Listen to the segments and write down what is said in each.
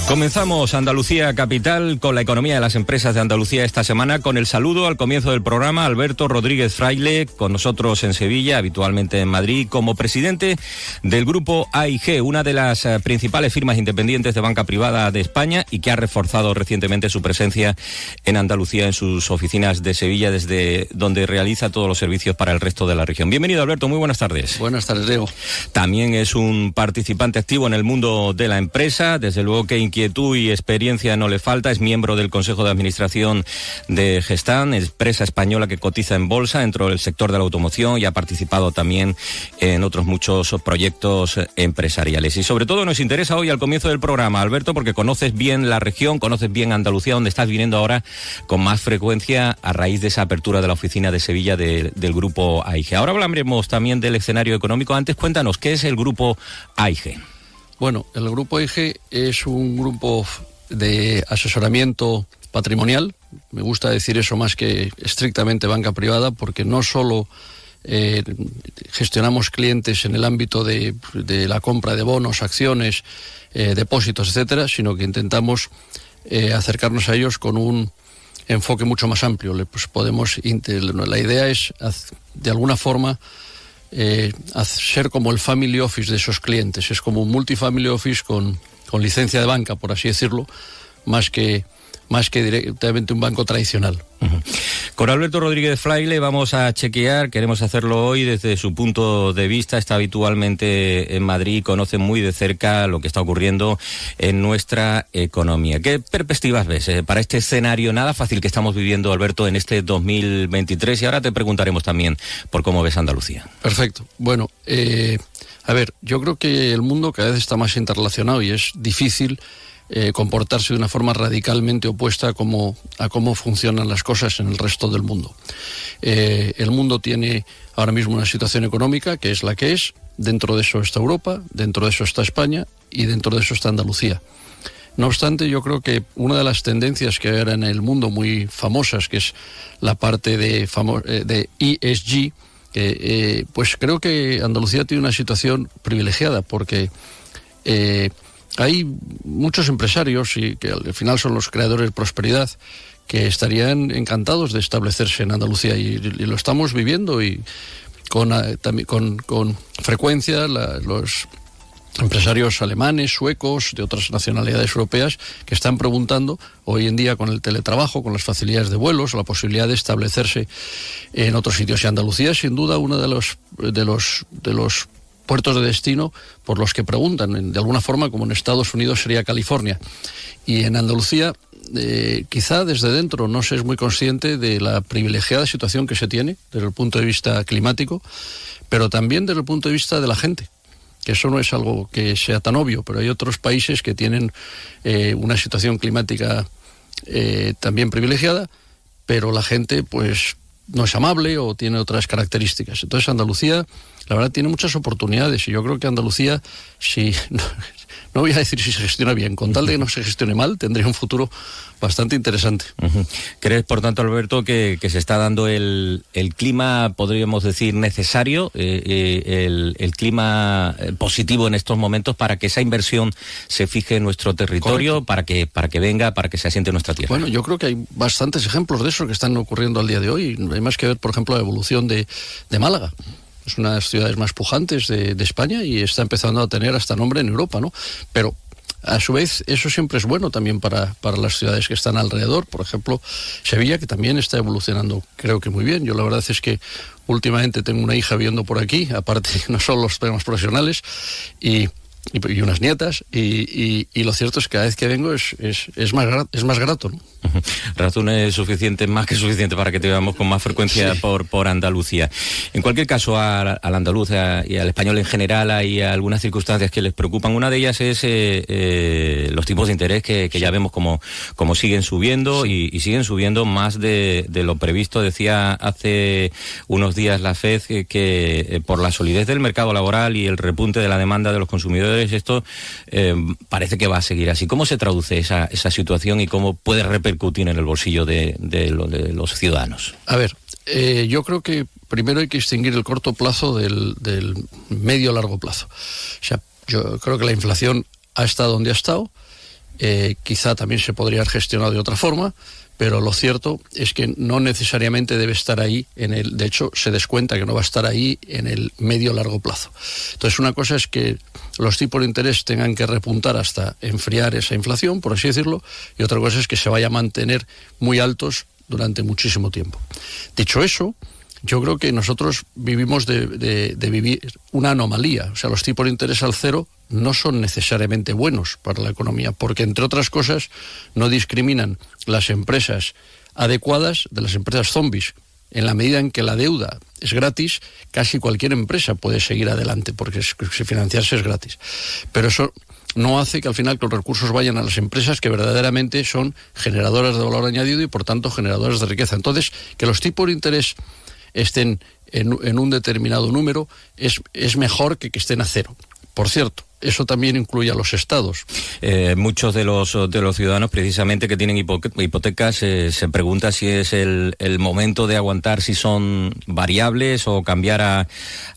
Comenzamos Andalucía Capital con la economía de las empresas de Andalucía esta semana, con el saludo al comienzo del programa Alberto Rodríguez Fraile, con nosotros en Sevilla, habitualmente en Madrid, como presidente del grupo AIG, una de las principales firmas independientes de banca privada de España y que ha reforzado recientemente su presencia en Andalucía en sus oficinas de Sevilla, desde donde realiza todos los servicios para el resto de la región. Bienvenido, Alberto, muy buenas tardes. Buenas tardes, Diego. También es un participante activo en el mundo de la empresa, desde luego que inquietud y experiencia no le falta, es miembro del Consejo de Administración de Gestamp, empresa española que cotiza en bolsa dentro del sector de la automoción y ha participado también en otros muchos proyectos empresariales. Y sobre todo nos interesa hoy al comienzo del programa, Alberto, porque conoces bien la región, conoces bien Andalucía, donde estás viniendo ahora con más frecuencia a raíz de esa apertura de la oficina de Sevilla del grupo AIG. Ahora hablaremos también del escenario económico. Antes cuéntanos, ¿qué es el grupo AIG? Bueno, el grupo AIG es un grupo de asesoramiento patrimonial. Me gusta decir eso más que estrictamente banca privada, porque no solo gestionamos clientes en el ámbito de la compra de bonos, acciones, depósitos, etcétera, sino que intentamos acercarnos a ellos con un enfoque mucho más amplio. La idea es, de alguna forma, ser como el family office de esos clientes. Es como un multifamily office con licencia de banca, por así decirlo, más que directamente un banco tradicional. Uh-huh. Con Alberto Rodríguez Fraile vamos a chequear, queremos hacerlo hoy desde su punto de vista. Está habitualmente en Madrid, conoce muy de cerca lo que está ocurriendo en nuestra economía. ¿Qué perspectivas ves para este escenario nada fácil que estamos viviendo, Alberto, en este 2023? Y ahora te preguntaremos también por cómo ves Andalucía. Perfecto. Bueno, yo creo que el mundo cada vez está más interrelacionado y es difícil comportarse de una forma radicalmente opuesta a cómo funcionan las cosas en el resto del mundo. El mundo tiene ahora mismo una situación económica que es la que es. Dentro de eso está Europa, dentro de eso está España y dentro de eso está Andalucía. No obstante, yo creo que una de las tendencias que hay ahora en el mundo muy famosas, que es la parte de ESG, pues creo que Andalucía tiene una situación privilegiada, porque hay muchos empresarios, y que al final son los creadores de prosperidad, que estarían encantados de establecerse en Andalucía, y lo estamos viviendo, y también con frecuencia los empresarios alemanes, suecos, de otras nacionalidades europeas, que están preguntando hoy en día, con el teletrabajo, con las facilidades de vuelos, la posibilidad de establecerse en otros sitios. Y Andalucía es sin duda uno de los puertos de destino por los que preguntan. De alguna forma, como en Estados Unidos sería California. Y en Andalucía, quizá desde dentro no se es muy consciente de la privilegiada situación que se tiene desde el punto de vista climático, pero también desde el punto de vista de la gente, que eso no es algo que sea tan obvio, pero hay otros países que tienen una situación climática también privilegiada, pero la gente pues no es amable o tiene otras características. Entonces Andalucía, la verdad, tiene muchas oportunidades, y yo creo que Andalucía, no voy a decir si se gestiona bien, con tal de que no se gestione mal, tendría un futuro bastante interesante. Uh-huh. ¿Crees, por tanto, Alberto, que se está dando el clima, podríamos decir, necesario, el clima positivo en estos momentos para que esa inversión se fije en nuestro territorio, para que venga, para que se asiente en nuestra tierra? Bueno, yo creo que hay bastantes ejemplos de eso que están ocurriendo al día de hoy. Hay más que ver, por ejemplo, la evolución de Málaga. Es una de las ciudades más pujantes de España y está empezando a tener hasta nombre en Europa, ¿no? Pero a su vez eso siempre es bueno también para las ciudades que están alrededor. Por ejemplo, Sevilla, que también está evolucionando, creo que muy bien. Yo la verdad es que últimamente tengo una hija viviendo por aquí, aparte no solo los temas profesionales, y unas nietas, y lo cierto es que cada vez que vengo es más grato, ¿no? Razón es suficiente, más que suficiente, para que te veamos con más frecuencia, sí, por Andalucía. En cualquier caso, al andaluz y al español en general hay algunas circunstancias que les preocupan. Una de ellas es los tipos de interés que ya vemos como siguen subiendo, sí, y siguen subiendo más de lo previsto. Decía hace unos días la FED que por la solidez del mercado laboral y el repunte de la demanda de los consumidores, esto parece que va a seguir así. ¿Cómo se traduce esa situación y cómo puede repercutir en el bolsillo de los ciudadanos? A ver, yo creo que primero hay que distinguir el corto plazo del medio-largo plazo. O sea, yo creo que la inflación ha estado donde ha estado, quizá también se podría haber gestionado de otra forma, pero lo cierto es que no necesariamente debe estar ahí de hecho se descuenta que no va a estar ahí en el medio largo plazo. Entonces una cosa es que los tipos de interés tengan que repuntar hasta enfriar esa inflación, por así decirlo, y otra cosa es que se vaya a mantener muy altos durante muchísimo tiempo. Dicho eso, yo creo que nosotros vivimos de vivir una anomalía. O sea, los tipos de interés al cero no son necesariamente buenos para la economía, porque entre otras cosas no discriminan las empresas adecuadas de las empresas zombies. En la medida en que la deuda es gratis, casi cualquier empresa puede seguir adelante, porque financiarse es gratis. Pero eso no hace que al final que los recursos vayan a las empresas que verdaderamente son generadoras de valor añadido y por tanto generadoras de riqueza. Entonces, que los tipos de interés estén en un determinado número es mejor que estén a cero. Por cierto, eso también incluye a los estados. Muchos de los ciudadanos, precisamente, que tienen hipotecas, se preguntan si es el momento de aguantar, si son variables o cambiar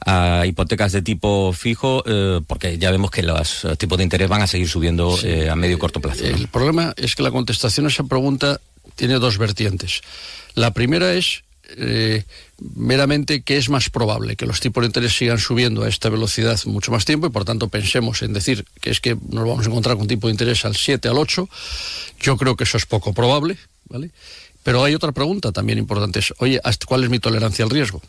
a hipotecas de tipo fijo, porque ya vemos que los tipos de interés van a seguir subiendo a medio y corto plazo, ¿no? El problema es que la contestación a esa pregunta tiene dos vertientes. La primera es meramente que es más probable que los tipos de interés sigan subiendo a esta velocidad mucho más tiempo y por tanto pensemos en decir que es que nos vamos a encontrar con tipo de interés al 7, al 8. Yo creo que eso es poco probable, ¿vale? Pero hay otra pregunta también importante, es, oye, ¿cuál es mi tolerancia al riesgo?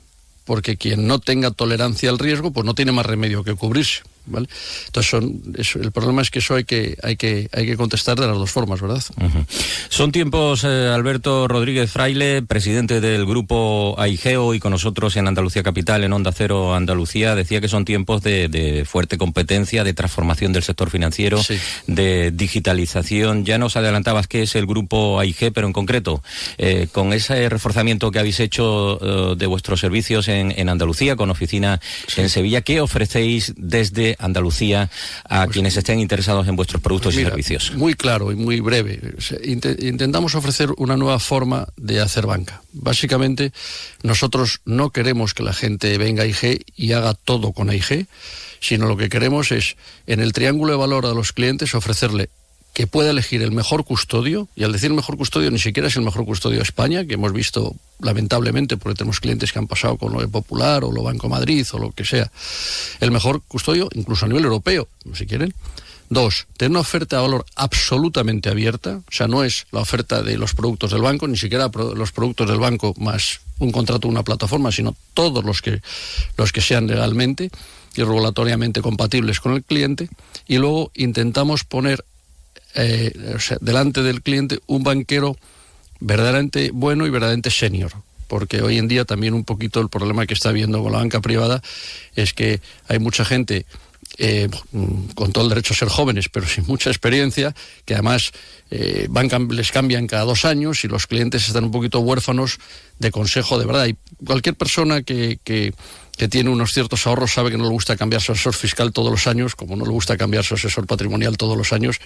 Porque quien no tenga tolerancia al riesgo, pues no tiene más remedio que cubrirse, ¿vale? Entonces el problema es que eso hay que contestar de las dos formas, ¿verdad? Uh-huh. Son tiempos, Alberto Rodríguez Fraile, presidente del grupo AIGEO y con nosotros en Andalucía Capital, en Onda Cero Andalucía, decía que son tiempos de fuerte competencia, de transformación del sector financiero, sí, de digitalización. Ya nos adelantabas qué es el grupo AIG, pero en concreto, con ese reforzamiento que habéis hecho de vuestros servicios en Andalucía, con oficina en Sevilla, ¿qué ofrecéis desde Andalucía a quienes estén interesados en vuestros productos y servicios? Muy claro y muy breve. Intentamos ofrecer una nueva forma de hacer banca. Básicamente, nosotros no queremos que la gente venga a AIG y haga todo con AIG, sino lo que queremos es, en el triángulo de valor a los clientes, ofrecerle que pueda elegir el mejor custodio, y al decir mejor custodio ni siquiera es el mejor custodio de España, que hemos visto lamentablemente, porque tenemos clientes que han pasado con lo de Popular o lo Banco Madrid o lo que sea, el mejor custodio incluso a nivel europeo, si quieren. 2, tener una oferta de valor absolutamente abierta, o sea, no es la oferta de los productos del banco, ni siquiera los productos del banco más un contrato o una plataforma, sino todos los que sean legalmente y regulatoriamente compatibles con el cliente, y luego intentamos poner delante del cliente un banquero verdaderamente bueno y verdaderamente senior, porque hoy en día también un poquito el problema que está habiendo con la banca privada es que hay mucha gente con todo el derecho a ser jóvenes pero sin mucha experiencia, que además les cambian cada 2 años y los clientes están un poquito huérfanos de consejo de verdad. Y cualquier persona que tiene unos ciertos ahorros sabe que no le gusta cambiar su asesor fiscal todos los años, como no le gusta cambiar su asesor patrimonial todos los años,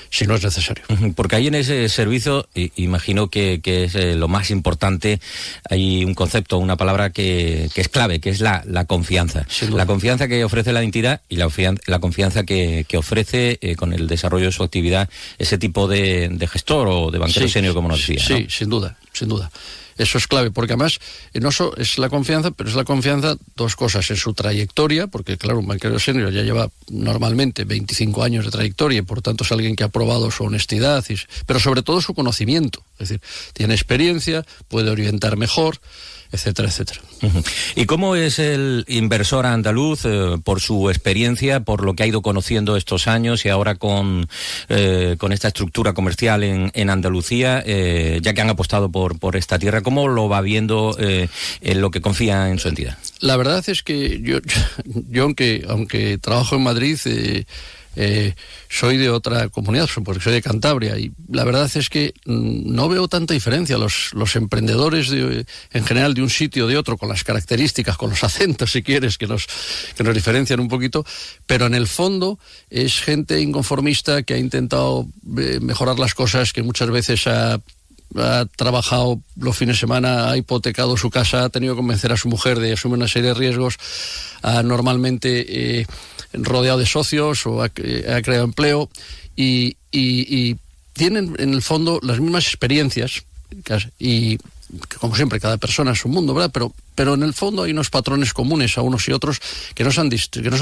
si no es necesario. Porque ahí en ese servicio, imagino que es lo más importante, hay un concepto, una palabra que es clave, que es la confianza. La confianza que ofrece la entidad y la confianza que ofrece con el desarrollo de su actividad ese tipo de gestor o de banquero senior, como nos decía, ¿no? Sí, sin duda. Eso es clave, porque además no solo es la confianza, pero es la confianza, dos cosas, en su trayectoria, porque claro, un banquero senior ya lleva normalmente 25 años de trayectoria y por tanto es alguien que ha probado su honestidad, pero sobre todo su conocimiento, es decir, tiene experiencia, puede orientar mejor, etcétera, etcétera. ¿Y cómo es el inversor andaluz por su experiencia, por lo que ha ido conociendo estos años y ahora con esta estructura comercial en Andalucía, ya que han apostado por esta tierra? ¿Cómo lo va viendo en lo que confía en su entidad? La verdad es que yo aunque trabajo en Madrid, soy de otra comunidad, porque soy de Cantabria, y la verdad es que no veo tanta diferencia. Los emprendedores en general de un sitio o de otro, con las características, con los acentos, si quieres, que nos diferencian un poquito, pero en el fondo es gente inconformista que ha intentado mejorar las cosas, que muchas veces ha ha trabajado los fines de semana, ha hipotecado su casa, ha tenido que convencer a su mujer de asumir una serie de riesgos, ha normalmente rodeado de socios o ha creado empleo y tienen en el fondo las mismas experiencias y, como siempre, cada persona es un mundo, ¿verdad? Pero en el fondo hay unos patrones comunes a unos y otros que no son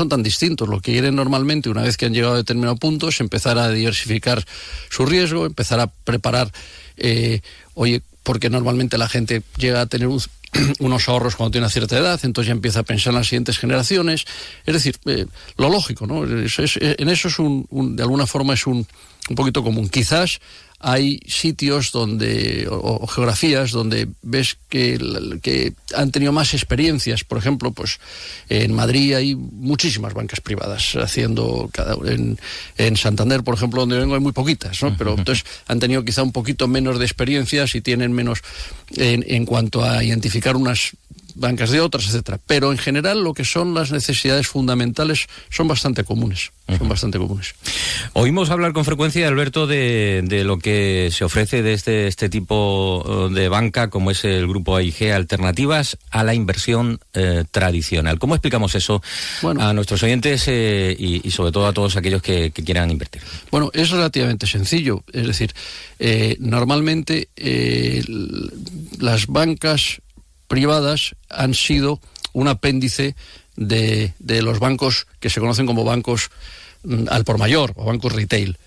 tan distintos. Lo que quieren normalmente, una vez que han llegado a determinado punto, es empezar a diversificar su riesgo, empezar a preparar, porque normalmente la gente llega a tener unos ahorros cuando tiene una cierta edad, entonces ya empieza a pensar en las siguientes generaciones. Es decir, lo lógico, ¿no? En eso es de alguna forma es un poquito común. Quizás hay sitios donde o geografías donde ves que han tenido más experiencias. Por ejemplo, pues en Madrid hay muchísimas bancas privadas haciendo en Santander, por ejemplo, donde vengo, hay muy poquitas, ¿no? Pero entonces han tenido quizá un poquito menos de experiencias y tienen menos en cuanto a identificar unas bancas de otras, etcétera. Pero en general lo que son las necesidades fundamentales son bastante comunes. Oímos hablar con frecuencia, Alberto, de lo que se ofrece de este tipo de banca, como es el grupo AIG, alternativas a la inversión tradicional. ¿Cómo explicamos eso a nuestros oyentes y sobre todo a todos aquellos que quieran invertir? Bueno, es relativamente sencillo. Es decir, normalmente las bancas privadas han sido un apéndice de los bancos que se conocen como bancos al por mayor o bancos retail.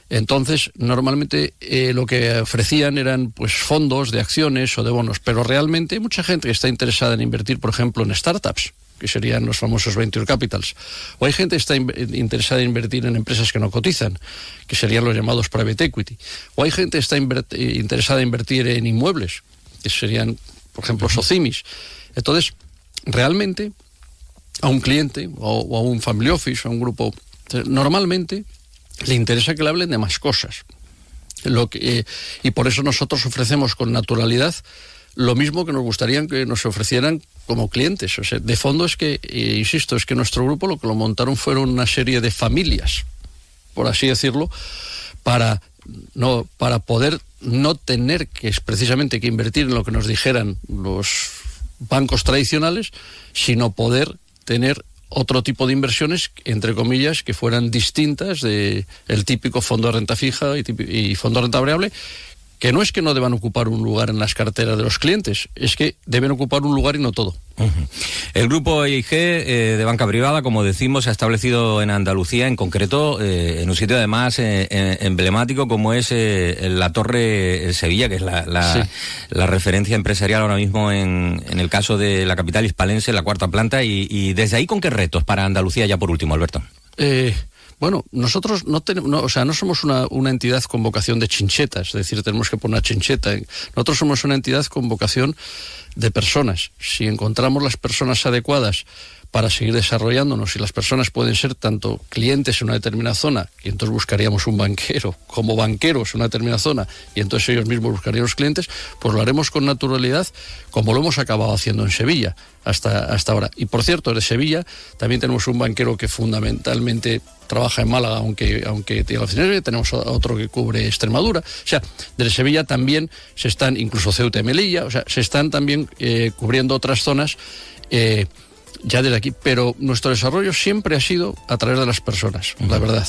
Entonces, normalmente lo que ofrecían eran pues fondos de acciones o de bonos, pero realmente hay mucha gente que está interesada en invertir, por ejemplo, en startups, que serían los famosos venture capitals, o hay gente que está interesada en invertir en empresas que no cotizan, que serían los llamados private equity, o hay gente que está interesada en invertir en inmuebles, que serían, por ejemplo, SOCIMIs. Entonces, realmente, a un cliente o a un family office, a un grupo, normalmente le interesa que le hablen de más cosas. Y por eso nosotros ofrecemos con naturalidad lo mismo que nos gustaría que nos ofrecieran como clientes. O sea, de fondo es que, insisto, es que nuestro grupo lo que lo montaron fueron una serie de familias, por así decirlo, para poder no tener que precisamente que invertir en lo que nos dijeran los bancos tradicionales, sino poder tener otro tipo de inversiones, entre comillas, que fueran distintas del típico fondo de renta fija y fondo de renta variable, que no es que no deban ocupar un lugar en las carteras de los clientes, es que deben ocupar un lugar y no todo. El grupo AIG de banca privada, como decimos, se ha establecido en Andalucía, en concreto en un sitio además emblemático como es la Torre Sevilla, que es la referencia empresarial ahora mismo en el caso de la capital hispalense, la cuarta planta, y desde ahí, ¿con qué retos para Andalucía ya por último, Alberto? Bueno, nosotros no somos una entidad con vocación de chinchetas, es decir, tenemos que poner una chincheta. Nosotros somos una entidad con vocación de personas. Si encontramos las personas adecuadas para seguir desarrollándonos, y las personas pueden ser tanto clientes en una determinada zona, y entonces buscaríamos un banquero, como banqueros en una determinada zona, y entonces ellos mismos buscarían los clientes, pues lo haremos con naturalidad, como lo hemos acabado haciendo en Sevilla hasta ahora. Y por cierto, de Sevilla también tenemos un banquero que fundamentalmente trabaja en Málaga, aunque tiene oficinas, tenemos otro que cubre Extremadura. O sea, desde Sevilla también se están, incluso Ceuta y Melilla, o sea, se están también cubriendo otras zonas ya desde aquí, pero nuestro desarrollo siempre ha sido a través de las personas, la verdad.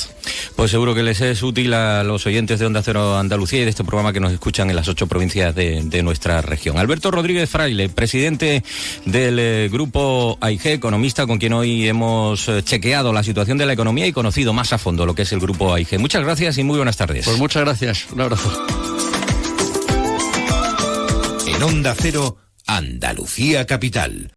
Pues seguro que les es útil a los oyentes de Onda Cero Andalucía y de este programa que nos escuchan en las 8 provincias de nuestra región. Alberto Rodríguez Fraile, presidente del grupo AIG, economista, con quien hoy hemos chequeado la situación de la economía y conocido más a fondo lo que es el grupo AIG. Muchas gracias y muy buenas tardes. Pues muchas gracias, un abrazo. En Onda Cero, Andalucía Capital.